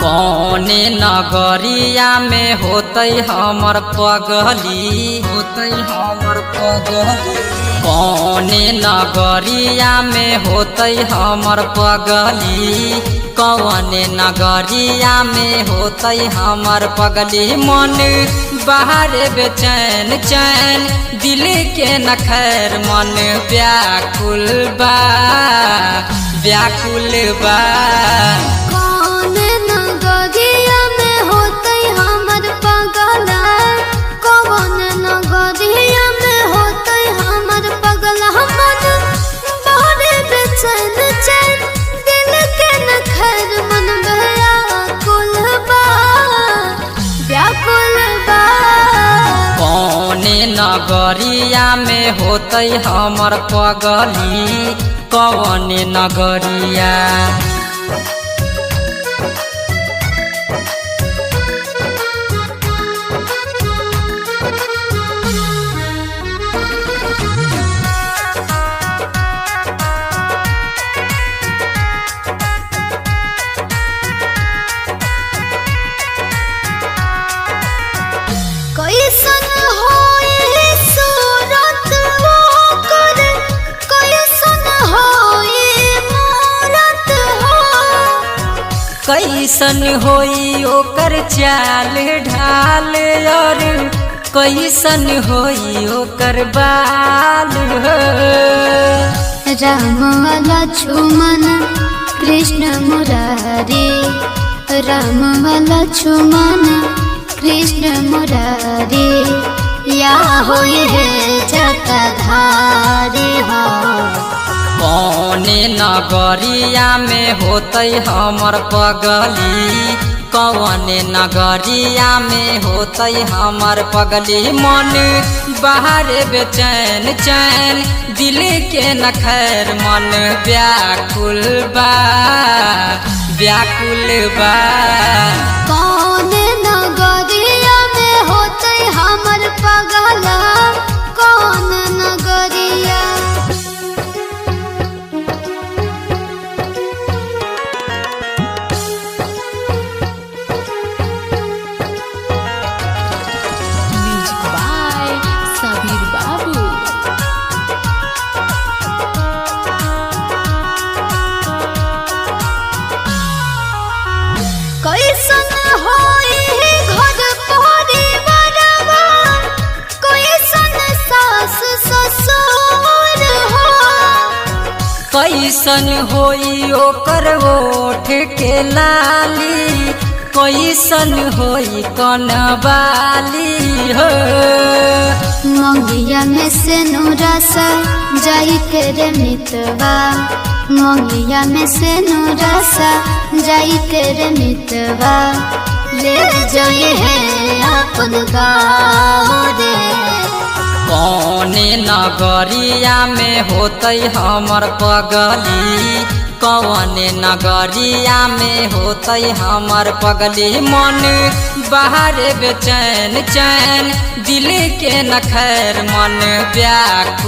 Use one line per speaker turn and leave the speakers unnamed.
कौने नगरिया में होतै हमर पगली, होतै हमर पगली। कौने नगरिया में होतै हमर पगली, कौने नगरिया में होतै हमर पगली। मन बाहर बेचैन चैन दिल के न खैर, मन व्याकुल बा व्याकुल बा।
कौने नगरिया में होतै हमर पगला, कौने नगरिया में होतै हमर पगला। मन बाहर बेचैन चैन दिल के न खैर, मन व्याकुल बा व्याकुल बा।
कौने नगरिया में होतै हमर पगली, कौने नगरिया।
कैसन होई सूरत ओकर, कैसन होई मूरत हो।
कैसन होई ओकर चाल ढाल, और कैसन होई ओकर बाल हो।
राम लक्ष्मण कृष्ण मुरारी, राम लक्ष्मण कृष्ण मुरारी, या होई है जटाधारी हो।
कौने नगरिया में होतै हमर पगली, कौने नगरिया में होतै हमर पगली। मन बाहर बेचैन चैन दिल के न खैर, मन व्याकुल बा व्याकुल बा।
कौने नगरिया में होतै हमर पगला, कौन नगरिया।
Music by Sabir Babu.
कैसन होई घर परिवारवा, कैसन सास ससुर हो।
कैसन होई ओकर ओठ के लाली, कैसन होई कनवाली हो।
मंगिया में से नूरसा जाई के रे मितवा, मंगिया में से नूरसा जाई के रे मितवा। ले जाई है अपन गाँव रे।
कौने नगरिया में होतै हमर पगली, कौने नगरिया में होतै हमर पगली। मन बाहर बेचैन चैन दिल के न खैर, मन व्याकुल